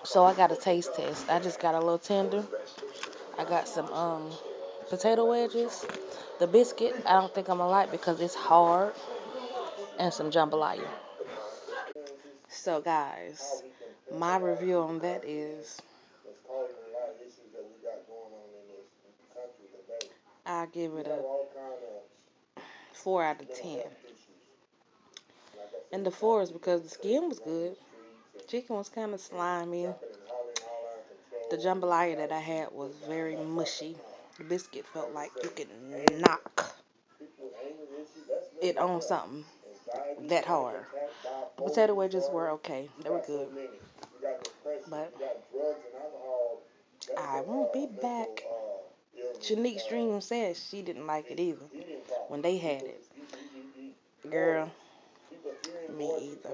So I got a taste test. I just got a little tender. I got some potato wedges. The biscuit I don't think I'm gonna like because it's hard, and some jambalaya. So guys, my review on that is I give it a 4 out of 10. And the 4 is because the skin was good. Chicken was kind of slimy. The jambalaya that I had was very mushy. The biscuit felt like you could knock it on something that hard. The potato wedges were okay. They were good. But I won't be back. Shanique Stream said she didn't like it either when they had it. Girl, me either.